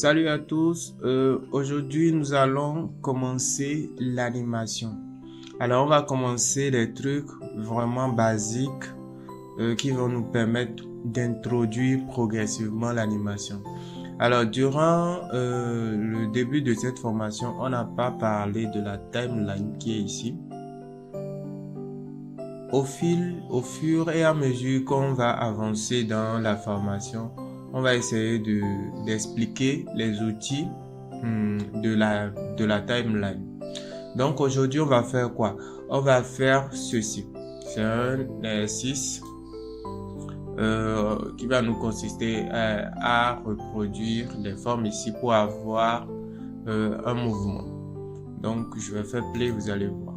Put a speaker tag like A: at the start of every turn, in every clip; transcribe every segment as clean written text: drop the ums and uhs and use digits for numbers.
A: Salut à tous, aujourd'hui nous allons commencer l'animation. Alors on va commencer des trucs vraiment basiques qui vont nous permettre d'introduire progressivement l'animation. Alors durant le début de cette formation, on n'a pas parlé de la timeline qui est ici. Au fur et à mesure qu'on va avancer dans la formation, on va essayer d'expliquer les outils de la timeline. Donc aujourd'hui, on va faire quoi? On va faire ceci. C'est un exercice qui va nous consister à reproduire les formes ici pour avoir un mouvement. Donc je vais faire play, vous allez voir.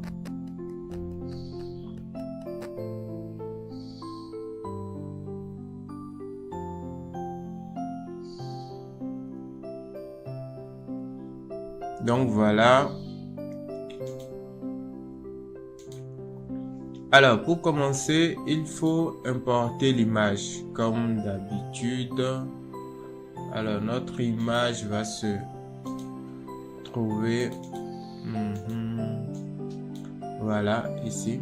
A: Donc voilà. Alors pour commencer, il faut importer l'image comme d'habitude. Alors notre image va se trouver voilà ici.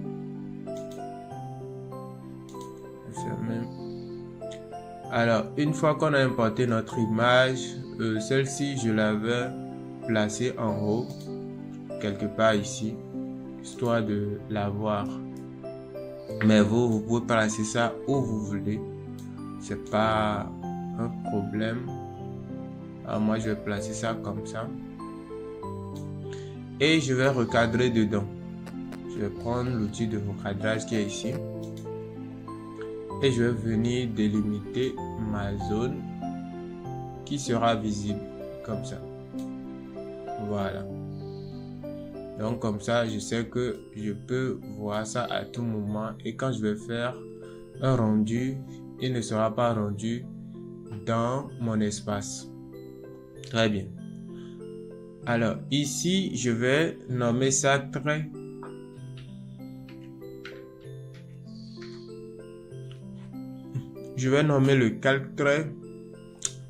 A: Alors une fois qu'on a importé notre image, celle-ci je l'avais placée en haut quelque part ici, histoire de la voir. Mais vous pouvez placer ça où vous voulez, c'est pas un problème. Alors moi je vais placer ça comme ça et je vais recadrer dedans. Je vais prendre l'outil de recadrage qui est ici et je vais venir délimiter ma zone qui sera visible comme ça. Voilà. Donc comme ça, je sais que je peux voir ça à tout moment et quand je vais faire un rendu, il ne sera pas rendu dans mon espace. Très bien. Alors ici, je vais nommer ça trait. Je vais nommer le calque trait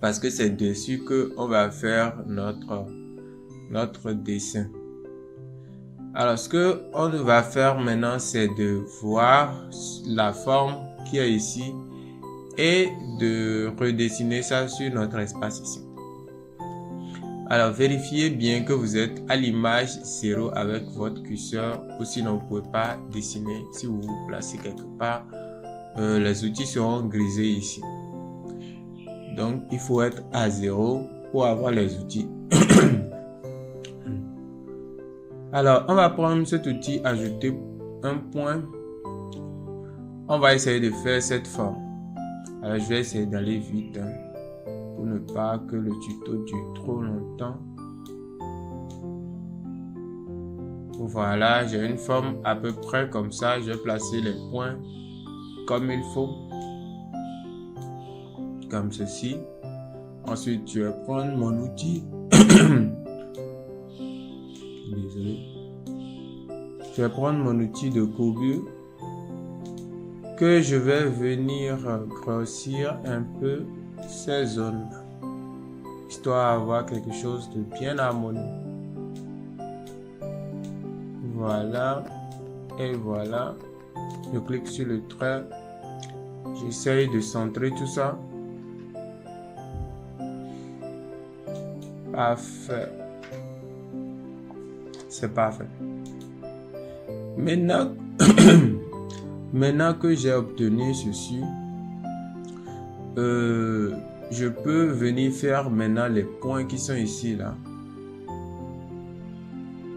A: parce que c'est dessus que on va faire notre dessin. Alors, ce que on va faire maintenant, c'est de voir la forme qui est ici et de redessiner ça sur notre espace ici. Alors, vérifiez bien que vous êtes à l'image 0 avec votre curseur ou sinon vous ne pouvez pas dessiner. Si vous vous placez quelque part, les outils seront grisés ici. Donc, il faut être à 0 pour avoir les outils. Alors, on va prendre cet outil, ajouter un point. On va essayer de faire cette forme. Alors, je vais essayer d'aller vite pour ne pas que le tuto dure trop longtemps. Voilà, j'ai une forme à peu près comme ça. Je vais placer les points comme il faut. Comme ceci. Ensuite, je vais prendre mon outil. Désolé. Je vais prendre mon outil de courbure que je vais venir grossir un peu ces zones histoire d'avoir quelque chose de bien harmonieux. Voilà et voilà. Je clique sur le trait. J'essaye de centrer tout ça. Parfait. C'est parfait. Maintenant, maintenant que j'ai obtenu ceci, je peux venir faire maintenant les points qui sont ici là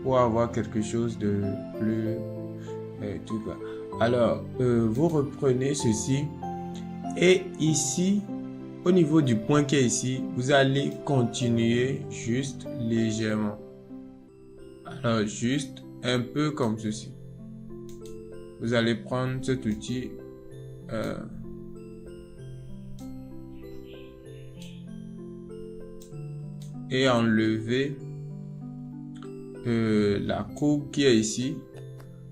A: pour avoir quelque chose de plus tout cas. Alors, vous reprenez ceci et ici, au niveau du point qui est ici, vous allez continuer juste légèrement. Alors, juste un peu comme ceci. Vous allez prendre cet outil et enlever la courbe qui est ici.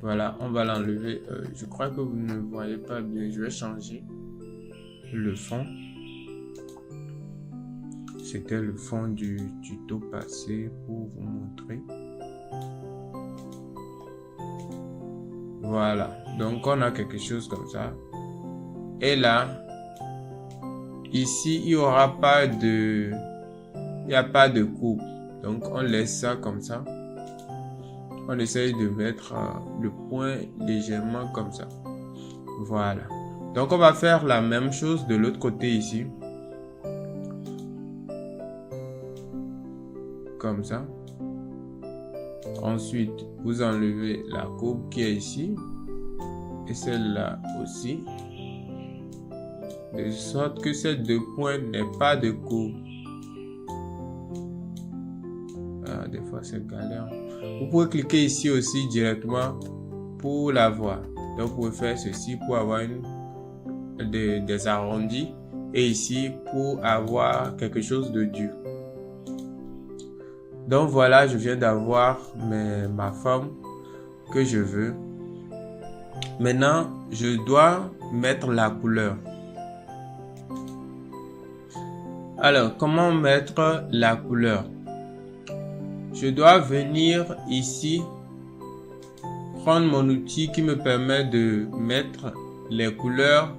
A: Voilà, on va l'enlever. Je crois que vous ne voyez pas bien. Je vais changer le fond. c'était le fond du tuto passé pour vous montrer. Voilà, donc on a quelque chose comme ça. Et là, ici, il n'y aura pas de... Il n'y a pas de coupe. Donc, on laisse ça comme ça. On essaye de mettre le point légèrement comme ça. Voilà. Donc, on va faire la même chose de l'autre côté ici. Comme ça. Ensuite, vous enlevez la coupe qui est ici. Et celle-là aussi. De sorte que ces deux points n'aient pas de coupe. Des fois, c'est galère. Vous pouvez cliquer ici aussi directement pour l'avoir. Donc, vous pouvez faire ceci pour avoir des arrondis. Et ici, pour avoir quelque chose de dur. Donc, voilà, je viens d'avoir ma forme que je veux. Maintenant, je dois mettre la couleur. Alors, comment mettre la couleur? Je dois venir ici, prendre mon outil qui me permet de mettre les couleurs.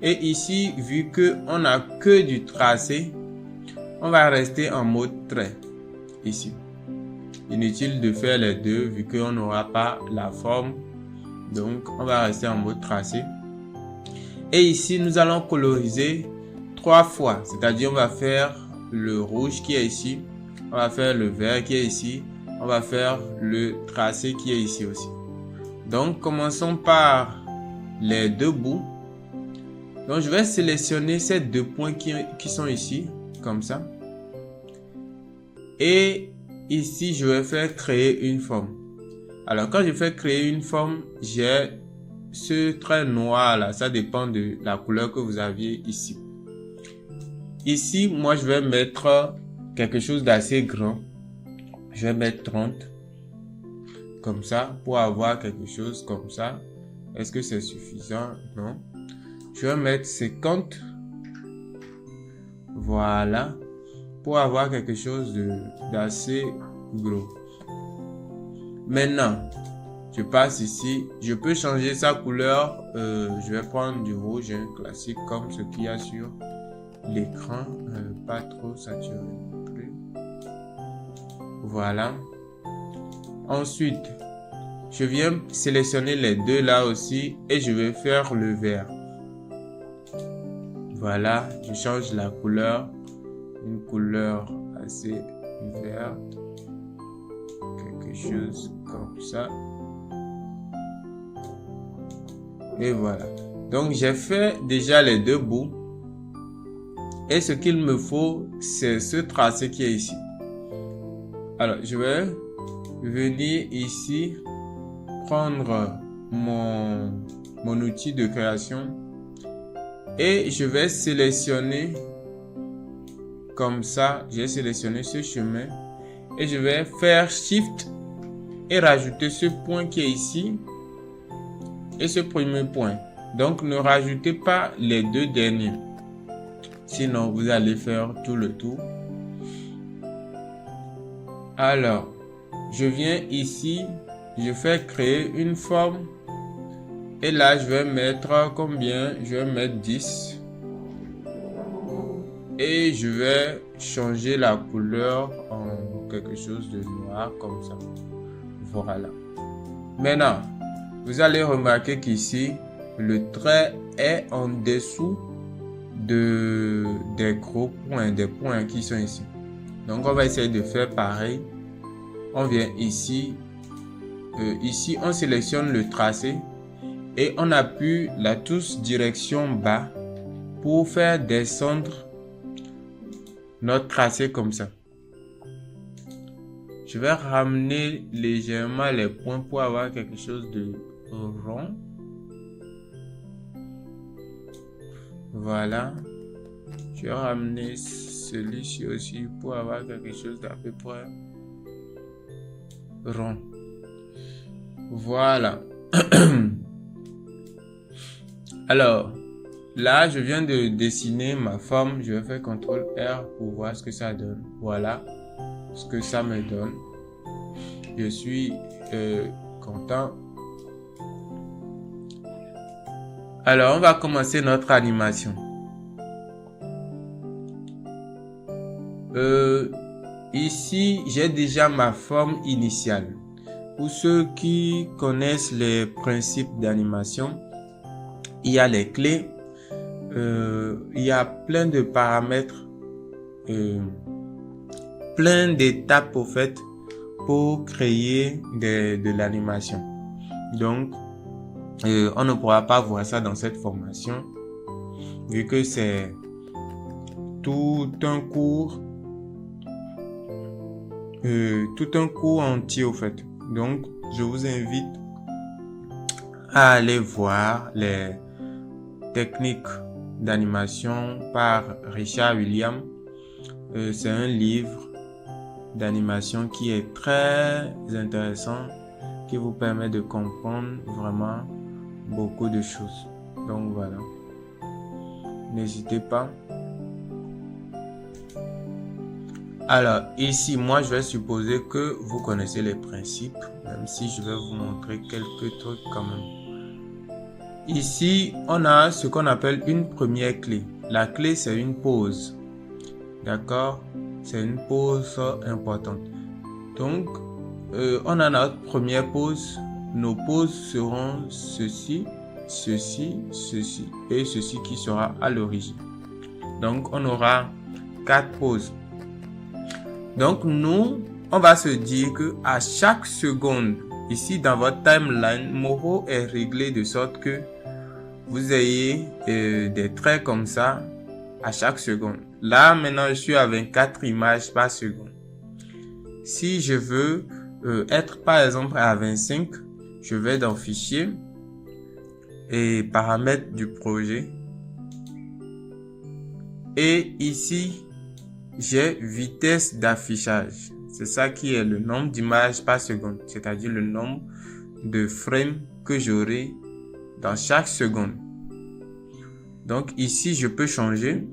A: Et ici, vu qu'on n'a que du tracé, on va rester en mode trait, ici. Inutile de faire les deux, vu qu'on n'aura pas la forme. Donc, on va rester en mode tracé. Et ici, nous allons coloriser 3 fois. C'est-à-dire, on va faire le rouge qui est ici. On va faire le vert qui est ici. On va faire le tracé qui est ici aussi. Donc, commençons par les deux bouts. Donc, je vais sélectionner ces deux points qui sont ici, comme ça. Et ici, je vais faire créer une forme. Alors, quand je fais créer une forme, j'ai ce trait noir là. Ça dépend de la couleur que vous aviez ici. Ici, moi, je vais mettre quelque chose d'assez grand. Je vais mettre 30. Comme ça, pour avoir quelque chose comme ça. Est-ce que c'est suffisant? Non. Je vais mettre 50. Voilà. Pour avoir quelque chose d'assez gros. Maintenant, je passe ici. Je peux changer sa couleur. Je vais prendre du rouge classique comme ce qu'il y a sur l'écran. Pas trop saturé non plus. Voilà. Ensuite, je viens sélectionner les deux là aussi et je vais faire le vert. Voilà, je change la couleur. Une couleur assez verte. Quelque chose comme ça. Et voilà. Donc, j'ai fait déjà les deux bouts. Et ce qu'il me faut, c'est ce tracé qui est ici. Alors, je vais venir ici, prendre mon outil de création. Et je vais sélectionner comme ça. J'ai sélectionné ce chemin. Et je vais faire Shift et rajouter ce point qui est ici. Et ce premier point. Donc, ne rajoutez pas les deux derniers. Sinon, vous allez faire tout le tour. Alors, je viens ici. Je fais créer une forme. Et là, je vais mettre combien? Je vais mettre 10. Et je vais changer la couleur en quelque chose de noir comme ça. Voilà. Maintenant, vous allez remarquer qu'ici, le trait est en dessous des gros points, des points qui sont ici. Donc, on va essayer de faire pareil. On vient ici. Ici, on sélectionne le tracé et on appuie la touche direction bas pour faire descendre notre tracé comme ça. Je vais ramener légèrement les points pour avoir quelque chose de rond. Voilà. Je vais ramener celui-ci aussi pour avoir quelque chose d'à peu près rond. Voilà. Alors, Là, je viens de dessiner ma forme. Je vais faire CTRL R pour voir ce que ça donne. Voilà ce que ça me donne. Je suis content. Alors, on va commencer notre animation. Ici, j'ai déjà ma forme initiale. Pour ceux qui connaissent les principes d'animation, il y a les clés, il y a plein de paramètres, plein d'étapes au fait pour créer de l'animation. Donc, on ne pourra pas voir ça dans cette formation, vu que c'est tout un cours entier au fait. Donc, je vous invite à aller voir les techniques d'animation par Richard Williams. C'est un livre d'animation qui est très intéressant, qui vous permet de comprendre vraiment beaucoup de choses. Donc voilà, n'hésitez pas. Alors ici, moi je vais supposer que vous connaissez les principes, même si je vais vous montrer quelques trucs quand même. Ici, on a ce qu'on appelle une première clé. La clé, c'est une pause. D'accord? C'est une pause importante. Donc, on a notre première pause. Nos pauses seront ceci, ceci, ceci et ceci qui sera à l'origine. Donc, on aura 4 pauses. Donc, nous, on va se dire que à chaque seconde, ici dans votre timeline, Moro est réglé de sorte que vous ayez des traits comme ça à chaque seconde. Là, maintenant, je suis à 24 images par seconde. Si je veux être, par exemple, à 25, je vais dans Fichier et Paramètres du projet. Et ici, j'ai vitesse d'affichage. C'est ça qui est le nombre d'images par seconde, c'est-à-dire le nombre de frames que j'aurai dans chaque seconde. Donc ici, je peux changer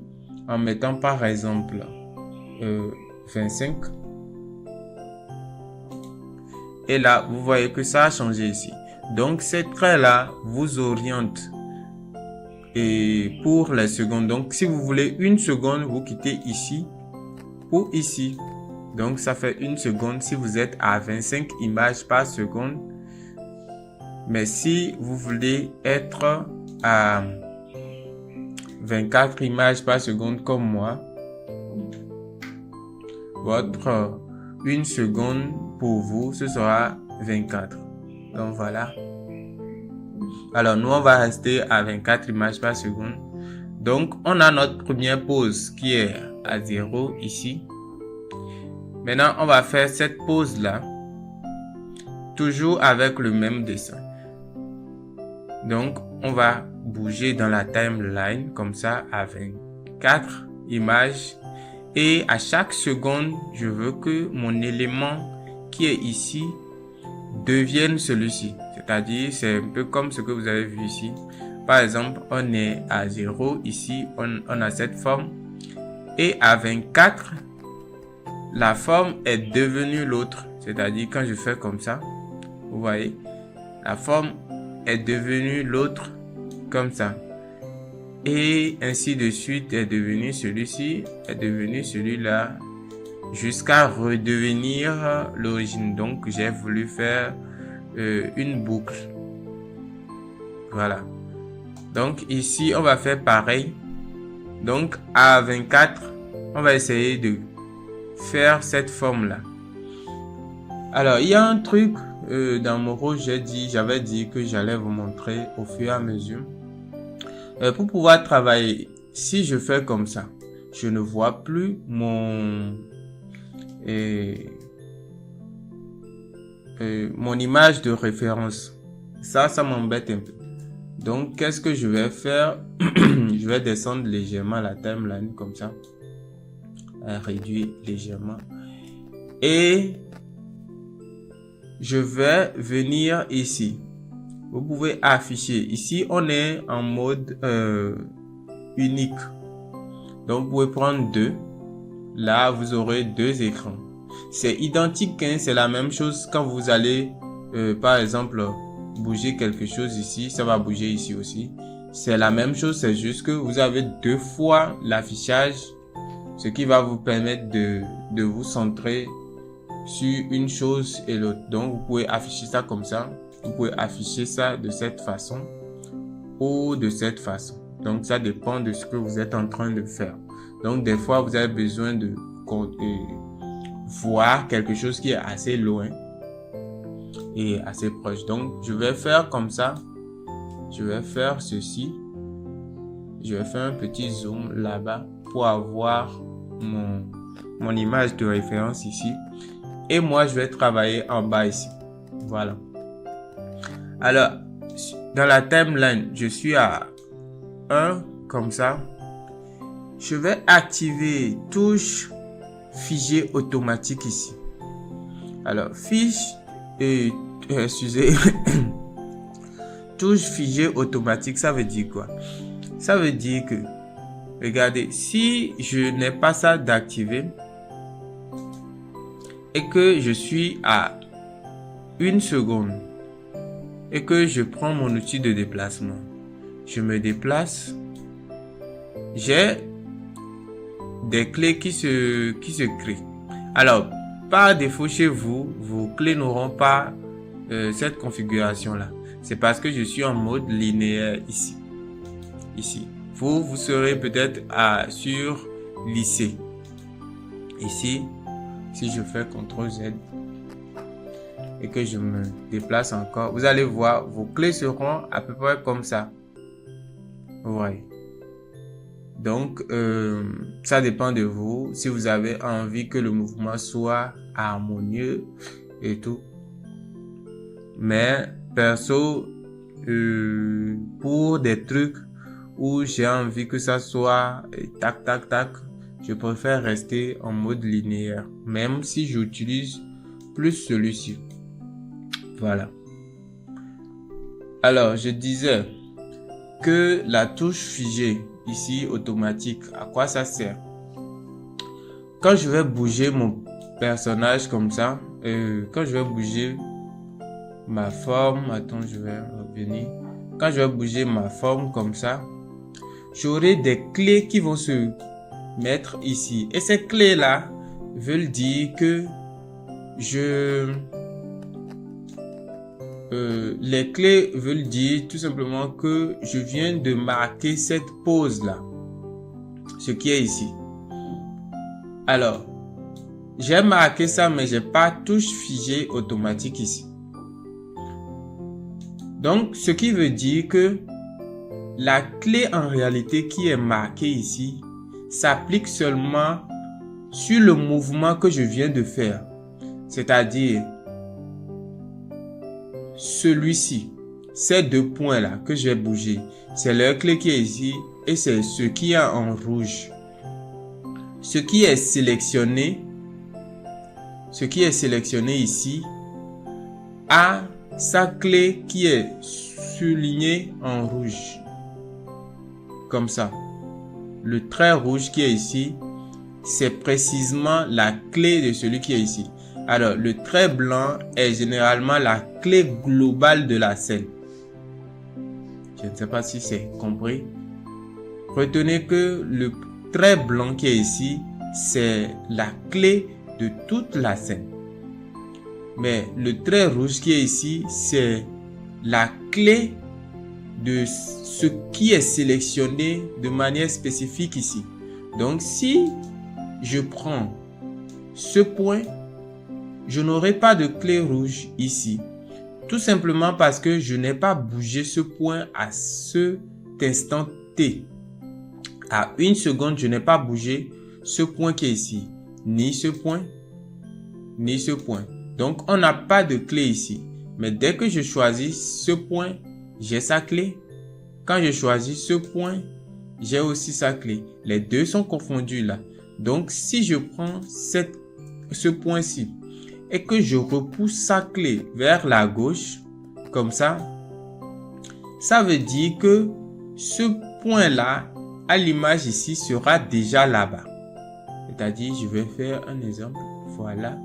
A: en mettant par exemple 25. Et là, vous voyez que ça a changé ici. Donc ces traits-là vous orientent et pour les secondes. Donc si vous voulez une seconde, vous quittez ici pour ici. Donc ça fait une seconde si vous êtes à 25 images par seconde. Mais si vous voulez être à 24 images par seconde comme moi, votre une seconde pour vous, ce sera 24. Donc voilà. Alors nous, on va rester à 24 images par seconde. Donc on a notre première pause qui est à 0 ici. Maintenant, on va faire cette pause là, toujours avec le même dessin. Donc, on va bouger dans la timeline comme ça à 24 images. Et à chaque seconde, je veux que mon élément qui est ici devienne celui-ci. C'est-à-dire, c'est un peu comme ce que vous avez vu ici. Par exemple, on est à 0 ici, on a cette forme. Et à 24, la forme est devenue l'autre. C'est-à-dire, quand je fais comme ça, vous voyez, la forme est devenue l'autre comme ça. Et ainsi de suite est devenu celui-ci, est devenu celui-là, jusqu'à redevenir l'origine. Donc, j'ai voulu faire une boucle. Voilà. Donc, ici, on va faire pareil. Donc, à 24, on va essayer de faire cette forme-là. Alors, il y a un truc dans Moro, j'avais dit que j'allais vous montrer au fur et à mesure. Pour pouvoir travailler, si je fais comme ça, je ne vois plus mon image de référence. Ça m'embête un peu. Donc, qu'est-ce que je vais faire? Je vais descendre légèrement la timeline comme ça. Réduire légèrement. Et je vais venir ici. Vous pouvez afficher. Ici, on est en mode unique. Donc, vous pouvez prendre 2. Là, vous aurez 2 écrans. C'est identique, hein, c'est la même chose quand vous allez, par exemple, bouger quelque chose ici. Ça va bouger ici aussi. C'est la même chose, c'est juste que vous avez 2 fois l'affichage, ce qui va vous permettre de vous centrer sur une chose et l'autre. Donc, vous pouvez afficher ça comme ça. Vous pouvez afficher ça de cette façon ou de cette façon. Donc, ça dépend de ce que vous êtes en train de faire. Donc, des fois, vous avez besoin de voir quelque chose qui est assez loin et assez proche. Donc, je vais faire comme ça. Je vais faire ceci. Je vais faire un petit zoom là-bas pour avoir mon image de référence ici. Et moi, je vais travailler en bas ici. Voilà. Alors, dans la timeline, je suis à 1 comme ça. Je vais activer touche fichier automatique ici. Alors, excusez, touche fichier automatique, ça veut dire quoi? Ça veut dire que, regardez, si je n'ai pas ça d'activer et que je suis à 1 seconde et que je prends mon outil de déplacement, je me déplace, j'ai des clés qui se créent. Alors, par défaut chez vous, vos clés n'auront pas cette configuration-là. C'est parce que je suis en mode linéaire ici. Vous serez peut-être sur lycée. Ici, si je fais CTRL Z et que je me déplace encore, vous allez voir, vos clés seront à peu près comme ça. Vous voyez. Donc, ça dépend de vous. Si vous avez envie que le mouvement soit harmonieux et tout. Mais, perso, pour des trucs où j'ai envie que ça soit tac, tac, tac, je préfère rester en mode linéaire. Même si j'utilise plus celui-ci. Voilà. Alors, je disais que la touche figée ici automatique, à quoi ça sert? Quand je vais bouger mon personnage comme ça, quand je vais bouger ma forme, attends, je vais revenir. Quand je vais bouger ma forme comme ça, j'aurai des clés qui vont se mettre ici. Et ces clés-là veulent dire que les clés veulent dire tout simplement que je viens de marquer cette pause-là. Ce qui est ici. Alors, j'ai marqué ça, mais j'ai pas touche figée automatique ici. Donc, ce qui veut dire que la clé en réalité qui est marquée ici s'applique seulement sur le mouvement que je viens de faire. C'est-à-dire celui-ci, ces 2 points-là que j'ai bougé, c'est leur clé qui est ici et c'est ce qui est en rouge. Ce qui est sélectionné ici a sa clé qui est soulignée en rouge. Comme ça. Le trait rouge qui est ici, c'est précisément la clé de celui qui est ici. Alors, le trait blanc est généralement la clé globale de la scène. Je ne sais pas si c'est compris. Retenez que le trait blanc qui est ici, c'est la clé de toute la scène. Mais le trait rouge qui est ici, c'est la clé de ce qui est sélectionné de manière spécifique ici. Donc, si je prends ce point, je n'aurai pas de clé rouge ici. Tout simplement parce que je n'ai pas bougé ce point à cet instant T. À 1 seconde, je n'ai pas bougé ce point qui est ici. Ni ce point, ni ce point. Donc, on n'a pas de clé ici. Mais dès que je choisis ce point, j'ai sa clé. Quand je choisis ce point, j'ai aussi sa clé. Les deux sont confondus là. Donc, si je prends ce point-ci et que je repousse sa clé vers la gauche, comme ça, ça veut dire que ce point-là à l'image ici sera déjà là-bas. C'est-à-dire, je vais faire un exemple. Voilà.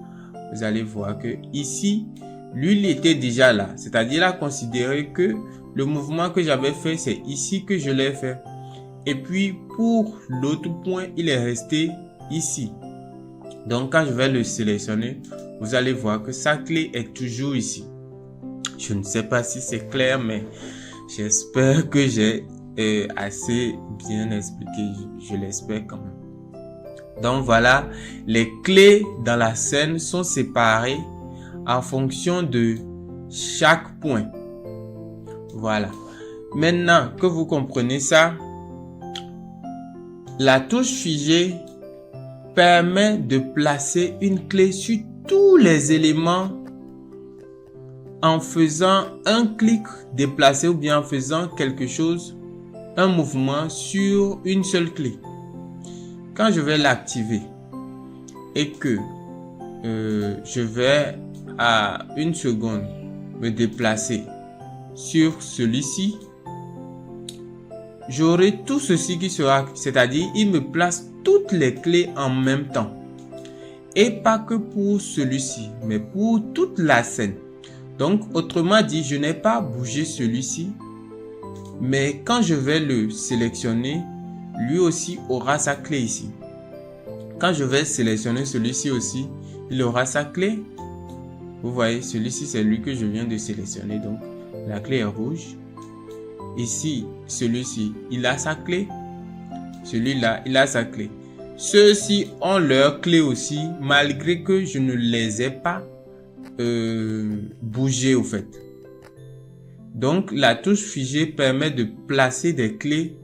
A: Vous allez voir que ici, lui, il était déjà là. C'est-à-dire, il a considéré que le mouvement que j'avais fait, c'est ici que je l'ai fait. Et puis, pour l'autre point, il est resté ici. Donc, quand je vais le sélectionner, vous allez voir que sa clé est toujours ici. Je ne sais pas si c'est clair, mais j'espère que j'ai assez bien expliqué. Je l'espère quand même. Donc, voilà, les clés dans la scène sont séparées en fonction de chaque point. Voilà. Maintenant que vous comprenez ça, la touche figée permet de placer une clé sur tous les éléments en faisant un clic déplacé ou bien en faisant quelque chose, un mouvement sur une seule clé. Quand je vais l'activer et que je vais à une seconde me déplacer sur celui-ci, j'aurai tout ceci qui sera, c'est-à-dire il me place toutes les clés en même temps. Et pas que pour celui-ci, mais pour toute la scène. Donc, autrement dit, je n'ai pas bougé celui-ci, mais quand je vais le sélectionner, lui aussi aura sa clé ici. Quand je vais sélectionner celui-ci aussi, il aura sa clé. Vous voyez, celui-ci, c'est lui que je viens de sélectionner. Donc, la clé est rouge. Ici, celui-ci, il a sa clé. Celui-là, il a sa clé. Ceux-ci ont leur clé aussi, malgré que je ne les ai pas bougés au fait. Donc, la touche figée permet de placer des clés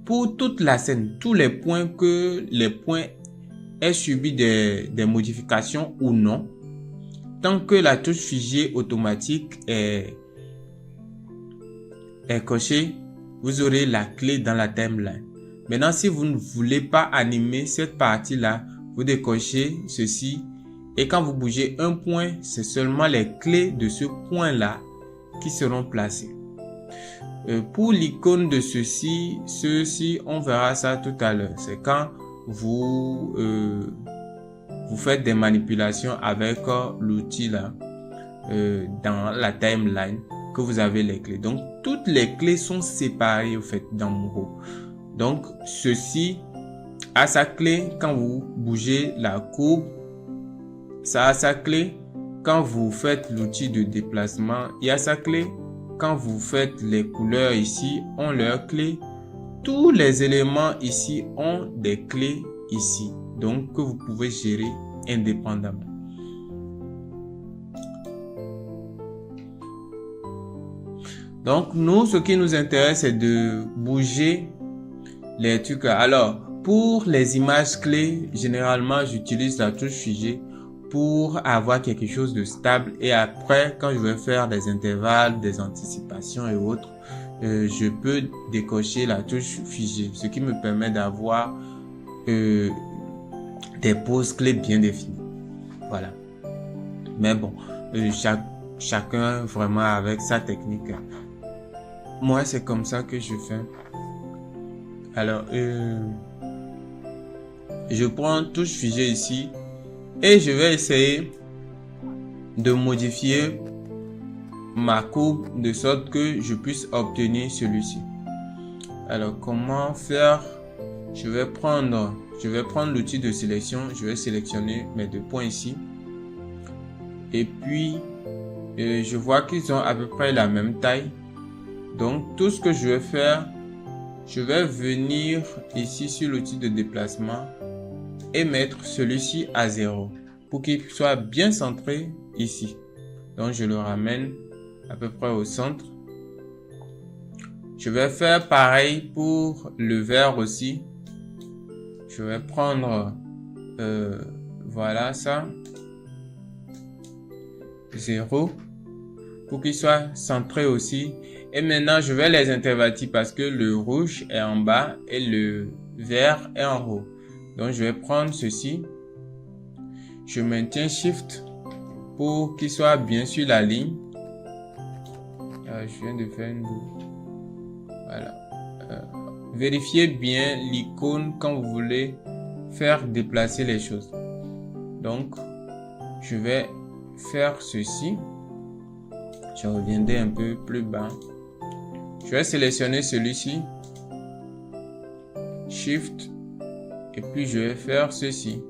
A: pour toute la scène. Tous les points que les points aient subi des modifications ou non. Tant que la touche figée automatique est cochée, vous aurez la clé dans la timeline. Maintenant, si vous ne voulez pas animer cette partie-là, vous décochez ceci. Et quand vous bougez un point, c'est seulement les clés de ce point-là qui seront placées. Pour l'icône de ceci, on verra ça tout à l'heure. C'est quand vous faites des manipulations avec l'outil là dans la timeline que vous avez les clés. Donc, toutes les clés sont séparées au fait dans Moho. Donc, ceci a sa clé quand vous bougez la courbe. Ça a sa clé quand vous faites l'outil de déplacement. Il y a sa clé quand vous faites les couleurs ici, ont leur clé. Tous les éléments ici ont des clés ici. Donc, que vous pouvez gérer indépendamment. Donc, nous, ce qui nous intéresse, c'est de bouger les trucs. Alors, pour les images clés, généralement, j'utilise la touche figée pour avoir quelque chose de stable. Et après, quand je vais faire des intervalles, des anticipations et autres, je peux décocher la touche figée, ce qui me permet d'avoir des poses clés bien définies. Voilà. Mais bon, chacun vraiment avec sa technique. Moi, c'est comme ça que je fais. Alors, je prends touche figée ici et je vais essayer de modifier ma courbe de sorte que je puisse obtenir celui-ci. Alors, comment faire? Je vais prendre l'outil de sélection. Je vais sélectionner mes deux points ici. Et puis, je vois qu'ils ont à peu près la même taille. Donc, tout ce que je vais faire, je vais venir ici sur l'outil de déplacement et mettre celui-ci à 0 pour qu'il soit bien centré ici. Donc, je le ramène à peu près au centre. Je vais faire pareil pour le vert aussi. Je vais prendre, voilà ça, 0 pour qu'il soit centré aussi. Et maintenant, je vais les intervertir parce que le rouge est en bas et le vert est en haut. Donc, je vais prendre ceci. Je maintiens Shift pour qu'il soit bien sur la ligne. Je viens de faire une... Voilà. vérifiez bien l'icône quand vous voulez faire déplacer les choses. Donc, je vais faire ceci. Je reviendrai un peu plus bas. Je vais sélectionner celui-ci. Shift. Et puis, je vais faire ceci.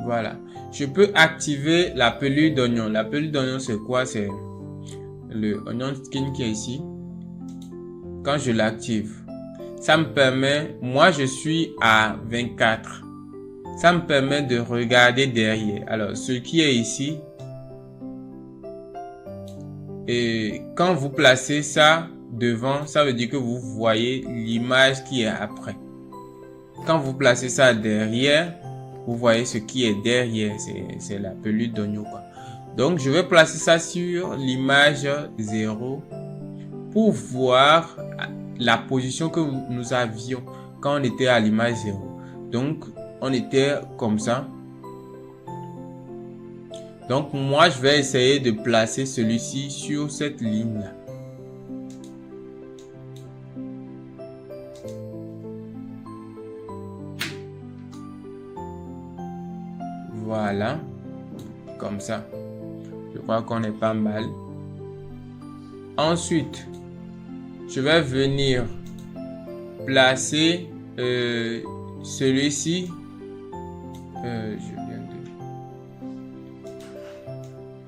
A: Voilà. Je peux activer la pelure d'oignon. La pelure d'oignon, c'est quoi? C'est le onion skin qui est ici. Quand je l'active, ça me permet, moi je suis à 24. Ça me permet de regarder derrière. Alors, ce qui est ici, et quand vous placez ça devant, ça veut dire que vous voyez l'image qui est après. Quand vous placez ça derrière, vous voyez ce qui est derrière, c'est la pelure d'oignon, quoi. Donc, je vais placer ça sur l'image 0 pour voir la position que nous avions quand on était à l'image 0. Donc, on était comme ça. Donc, moi, je vais essayer de placer celui-ci sur cette ligne-là. Voilà, comme ça. Je crois qu'on est pas mal. Ensuite, je vais venir placer celui-ci.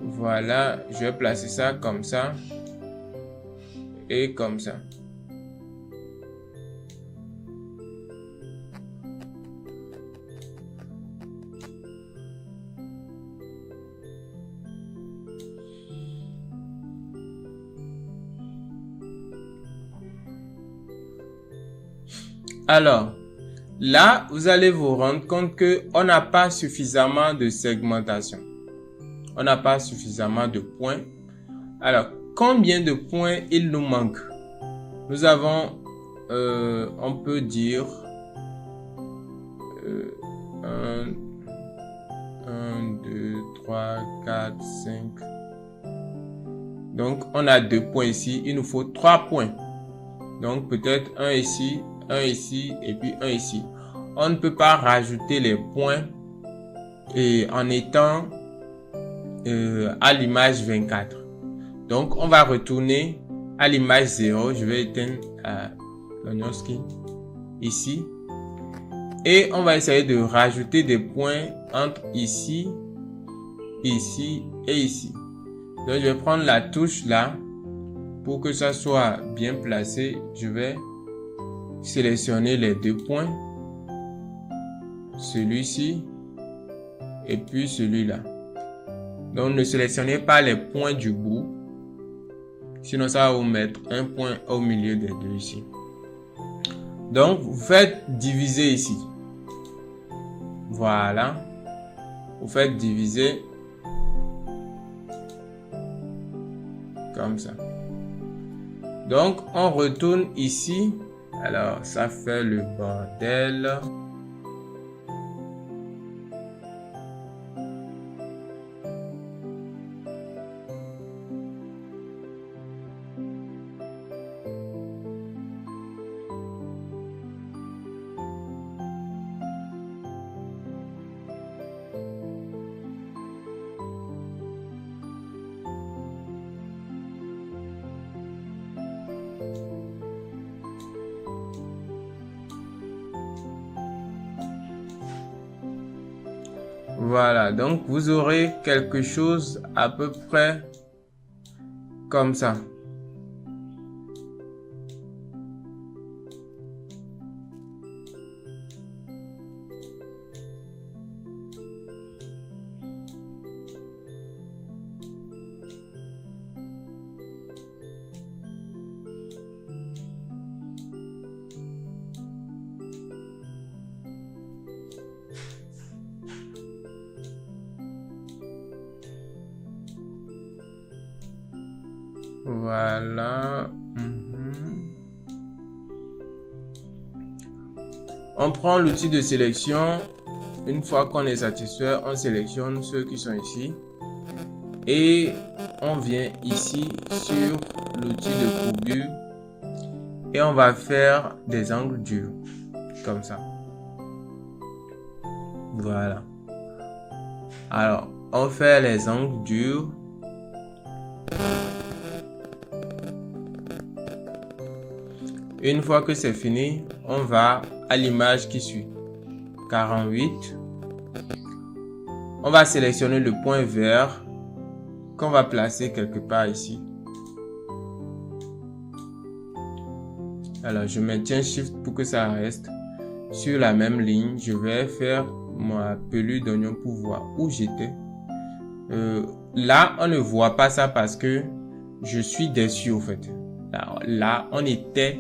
A: Voilà, je vais placer ça comme ça et comme ça. Alors, là, vous allez vous rendre compte que on n'a pas suffisamment de segmentation. On n'a pas suffisamment de points. Alors, combien de points il nous manque? Nous avons, on peut dire, 1, 2, 3, 4, 5. Donc, on a 2 points ici. Il nous faut 3 points. Donc, peut-être un ici et puis un ici. On ne peut pas rajouter les points et en étant à l'image 24. Donc, on va retourner à l'image 0. Je vais éteindre l'onion skin ici. Et on va essayer de rajouter des points entre ici, ici et ici. Donc, je vais prendre la touche là pour que ça soit bien placé. Je vais sélectionner les 2 points, celui-ci et puis celui-là. Donc, ne sélectionnez pas les points du bout, sinon ça va vous mettre un point au milieu des deux ici. Donc, vous faites diviser ici. Voilà, vous faites diviser comme ça. Donc, on retourne ici. Alors, ça fait le bordel. Voilà, donc vous aurez quelque chose à peu près comme ça. Voilà. On prend l'outil de sélection. Une fois qu'on est satisfait, on sélectionne ceux qui sont ici. Et on vient ici sur l'outil de courbure et on va faire des angles durs comme ça. Voilà. Alors, on fait les angles durs. Une fois que c'est fini, on va à l'image qui suit. 48. On va sélectionner le point vert qu'on va placer quelque part ici. Alors, je maintiens Shift pour que ça reste sur la même ligne. Je vais faire ma pelure d'oignon pour voir où j'étais. Là, on ne voit pas ça parce que je suis dessus au fait. Là, on était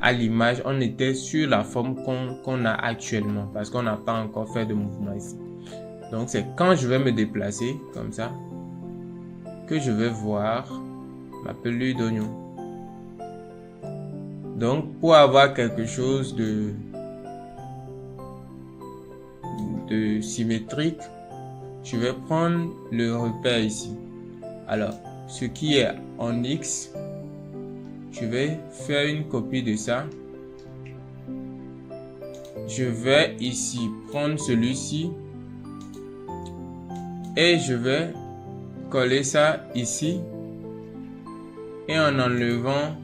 A: à l'image, on était sur la forme qu'on a actuellement parce qu'on n'a pas encore fait de mouvement ici. Donc, c'est quand je vais me déplacer comme ça que je vais voir ma pelure d'oignon. Donc, pour avoir quelque chose de symétrique, je vais prendre le repère ici. Alors, ce qui est en X, je vais faire une copie de ça. Je vais ici prendre celui-ci et je vais coller ça ici et en enlevant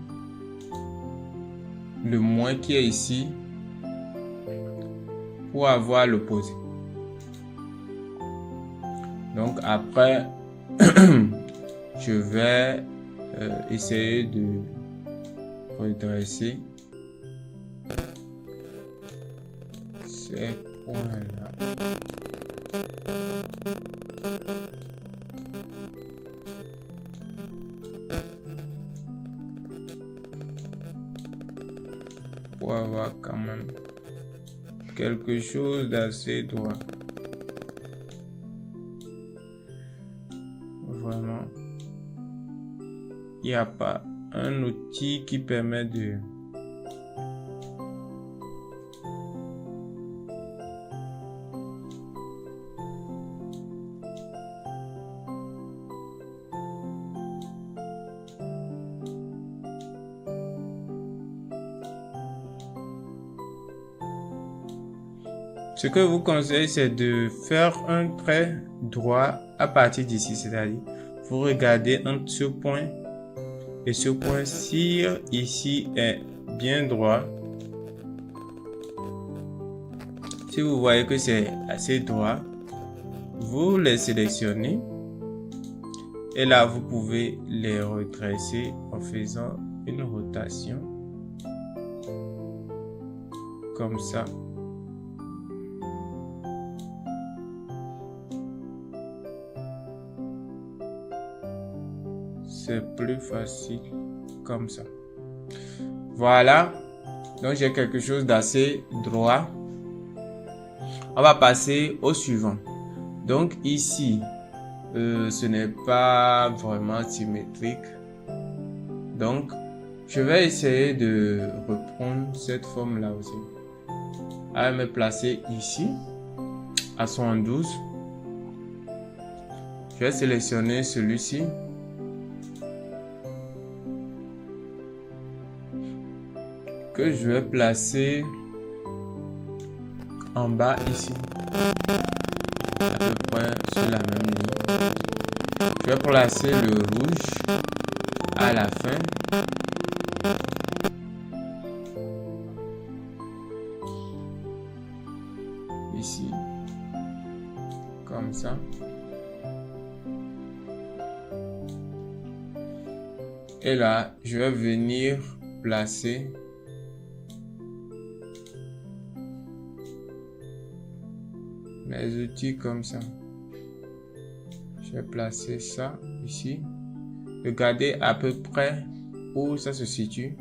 A: le moins qui est ici pour avoir l'opposé. Donc après, je vais essayer de redresser ces points-là. Pour avoir quand même quelque chose d'assez droit. Vraiment, il n'y a pas un outil qui permet de Ce que vous conseille, c'est de faire un trait droit à partir d'ici, c'est-à-dire vous regardez entre ce point et ce point, si ici est bien droit, si vous voyez que c'est assez droit, vous les sélectionnez et là vous pouvez les redresser en faisant une rotation comme ça. C'est plus facile comme ça. Voilà. Donc j'ai quelque chose d'assez droit. On va passer au suivant. Donc ici, ce n'est pas vraiment symétrique. Donc, je vais essayer de reprendre cette forme-là aussi. Je vais me placer ici, à 72. Je vais sélectionner celui-ci. Que je vais placer en bas ici, à peu près sur la même ligne. Je vais placer le rouge à la fin. Ici, comme ça. Et là, je vais venir placer mes outils comme ça. Je vais placer ça ici. Regardez à peu près où ça se situe.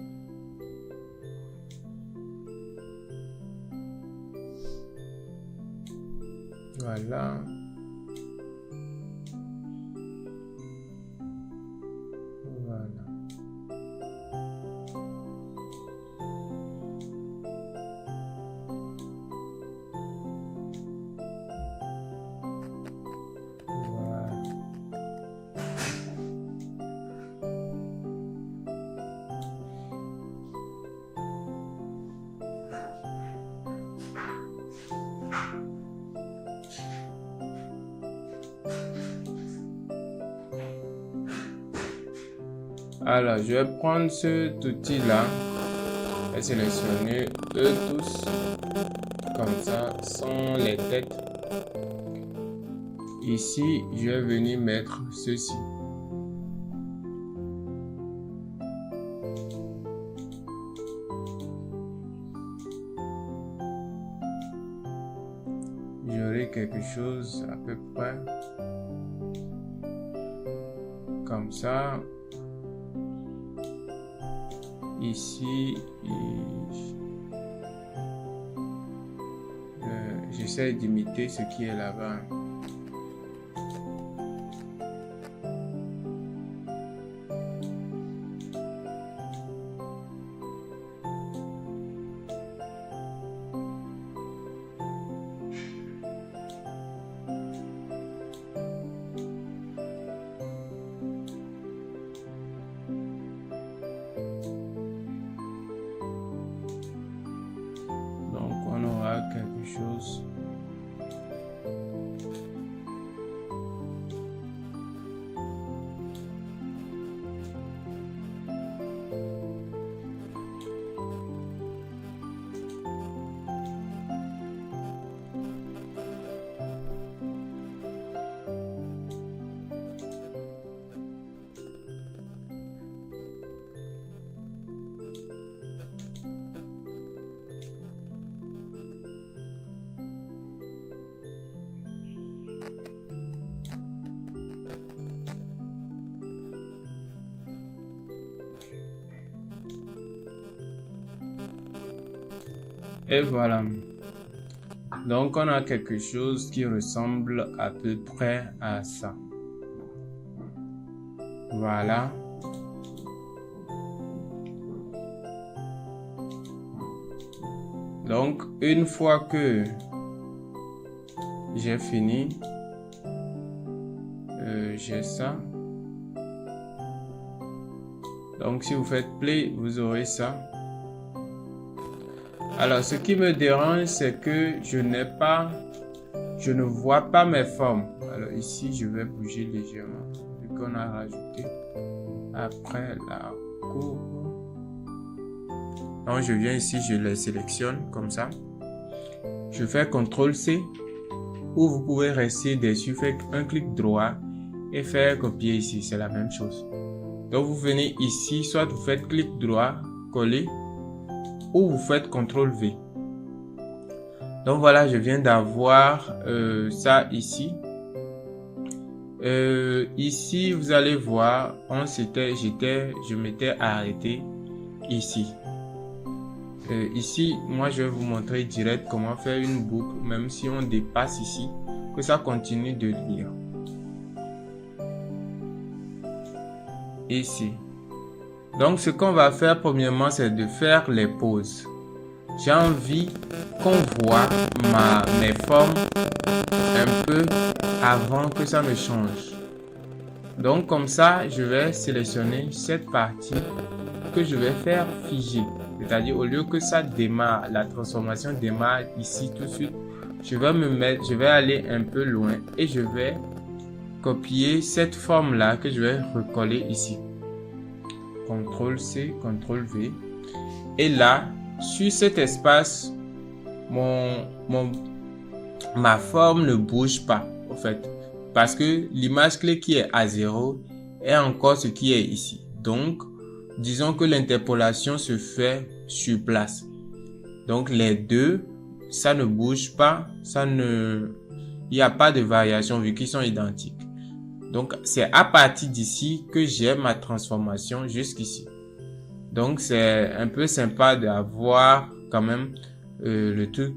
A: Voilà. Voilà. Alors, je vais prendre cet outil-là et sélectionner eux tous, comme ça, sans les têtes. Ici, je vais venir mettre ceci. J'aurai quelque chose à peu près comme ça. Ici, j'essaie d'imiter ce qui est là-bas. Donc, on aura quelque chose. Et voilà. Donc, on a quelque chose qui ressemble à peu près à ça. Voilà. Donc, une fois que j'ai fini, j'ai ça. Donc, si vous faites play, vous aurez ça. Alors, ce qui me dérange, c'est que je ne vois pas mes formes. Alors ici, je vais bouger légèrement, vu qu'on a rajouté après la courbe. Donc, je viens ici, je les sélectionne comme ça. Je fais CTRL-C, ou vous pouvez rester dessus, faire un clic droit et faire copier ici. C'est la même chose. Donc, vous venez ici, soit vous faites clic droit, coller, ou vous faites CTRL-V. Donc voilà, je viens d'avoir ça ici. Ici, vous allez voir, je m'étais arrêté ici. Ici, moi, je vais vous montrer direct comment faire une boucle, même si on dépasse ici, que ça continue de lire. Ici. Donc, ce qu'on va faire premièrement, c'est de faire les pauses. J'ai envie qu'on voit mes formes un peu avant que ça ne change. Donc, comme ça, je vais sélectionner cette partie que je vais faire figer. C'est-à-dire, au lieu que ça démarre, la transformation démarre ici tout de suite, je vais aller un peu loin et je vais copier cette forme-là que je vais recoller ici. CTRL-C, CTRL-V. Et là, sur cet espace, ma forme ne bouge pas, en fait. Parce que l'image clé qui est à 0 est encore ce qui est ici. Donc, disons que l'interpolation se fait sur place. Donc, les deux, ça ne bouge pas, il n'y a pas de variation vu qu'ils sont identiques. Donc, c'est à partir d'ici que j'ai ma transformation jusqu'ici. Donc, c'est un peu sympa d'avoir quand même le truc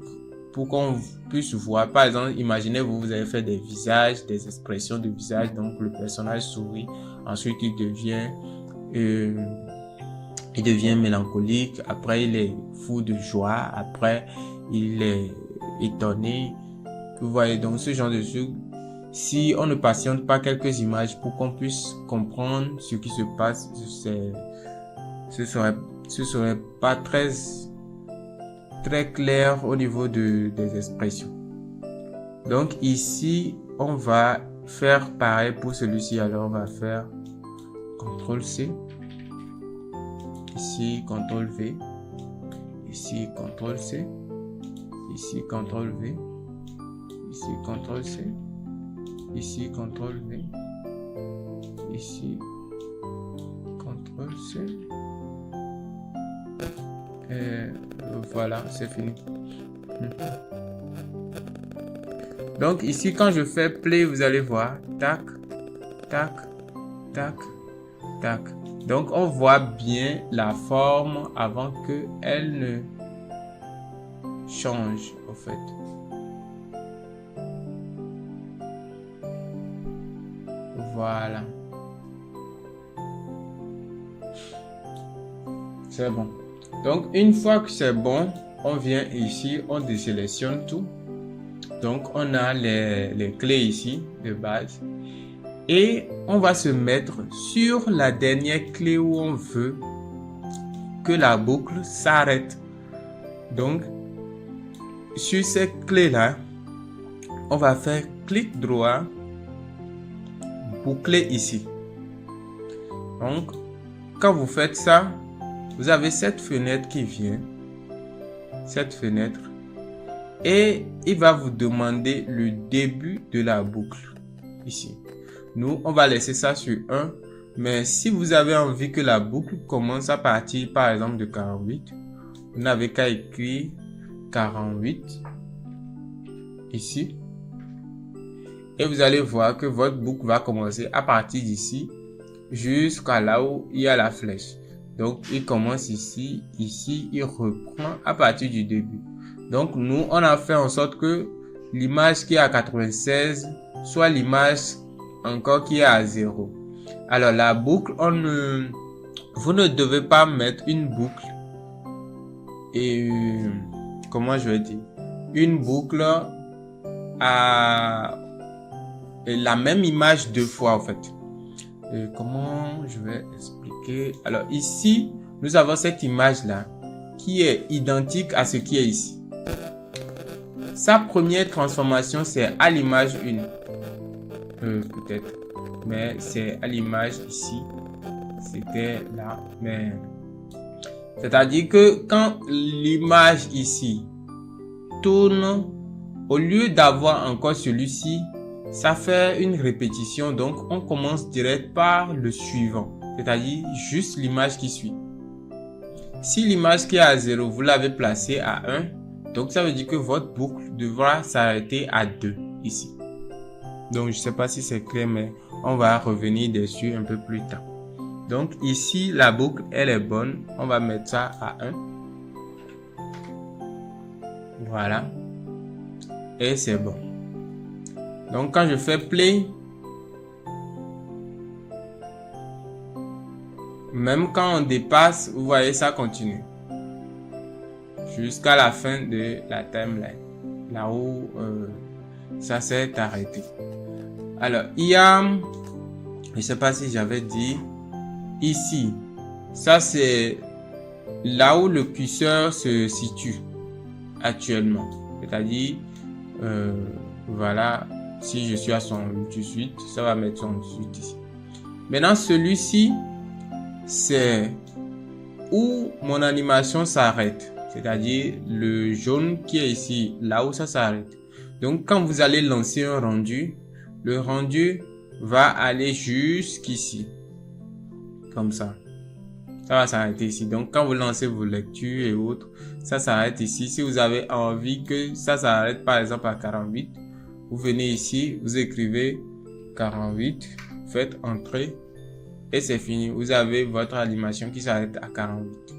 A: pour qu'on puisse voir. Par exemple, imaginez vous avez fait des visages, des expressions de visage. Donc, le personnage sourit. Ensuite, il devient mélancolique. Après, il est fou de joie. Après, il est étonné. Vous voyez, donc ce genre de truc. Si on ne patiente pas quelques images pour qu'on puisse comprendre ce qui se passe, ce serait pas très clair au niveau des expressions. Donc ici, on va faire pareil pour celui-ci. Alors on va faire CTRL-C. Ici, CTRL V. Ici, CTRL C. Ici, CTRL V. Ici, CTRL C. Ici, CTRL V. Ici, CTRL C. Et voilà, c'est fini. Donc ici, quand je fais play, vous allez voir, tac, tac, tac, tac. Donc on voit bien la forme avant que elle ne change au fait. Voilà. C'est bon. Donc une fois que c'est bon, on vient ici, on désélectionne tout. Donc on a les clés ici de base. Et on va se mettre sur la dernière clé où on veut que la boucle s'arrête. Donc, sur cette clé-là, on va faire clic droit, boucler ici. Donc, quand vous faites ça, vous avez cette fenêtre qui vient. Cette fenêtre. Et il va vous demander le début de la boucle. Ici. Nous, on va laisser ça sur 1. Mais si vous avez envie que la boucle commence à partir, par exemple, de 48, vous n'avez qu'à écrire 48 ici. Et vous allez voir que votre boucle va commencer à partir d'ici jusqu'à là où il y a la flèche. Donc, il commence ici, ici, il reprend à partir du début. Donc, nous, on a fait en sorte que l'image qui est à 96 soit l'image encore qui est à 0. Alors la boucle, vous ne devez pas mettre une boucle et comment je vais dire, une boucle à la même image deux fois en fait. Comment je vais expliquer? Alors ici, nous avons cette image là qui est identique à ce qui est ici. Sa première transformation, c'est à l'image 1. Peut-être, mais c'est à l'image ici, c'était là, mais c'est-à-dire que quand l'image ici tourne, au lieu d'avoir encore celui-ci, ça fait une répétition, donc on commence direct par le suivant, c'est-à-dire juste l'image qui suit. Si l'image qui est à 0, vous l'avez placée à 1, donc ça veut dire que votre boucle devra s'arrêter à 2 ici. Donc, je ne sais pas si c'est clair, mais on va revenir dessus un peu plus tard. Donc, ici, la boucle, elle est bonne. On va mettre ça à 1. Voilà. Et c'est bon. Donc, quand je fais play, même quand on dépasse, vous voyez, ça continue. Jusqu'à la fin de la timeline. Là où ça s'est arrêté. Alors, il y a, je ne sais pas si j'avais dit, ici, ça c'est là où le curseur se situe actuellement. C'est-à-dire, voilà, si je suis à 128, ça va mettre 128 ici. Maintenant, celui-ci, c'est où mon animation s'arrête. C'est-à-dire le jaune qui est ici, là où ça s'arrête. Donc, quand vous allez lancer un rendu, le rendu va aller jusqu'ici. Comme ça. Ça va s'arrêter ici. Donc, quand vous lancez vos lectures et autres, ça s'arrête ici. Si vous avez envie que ça s'arrête, par exemple, à 48, vous venez ici, vous écrivez 48, faites entrer et c'est fini. Vous avez votre animation qui s'arrête à 48.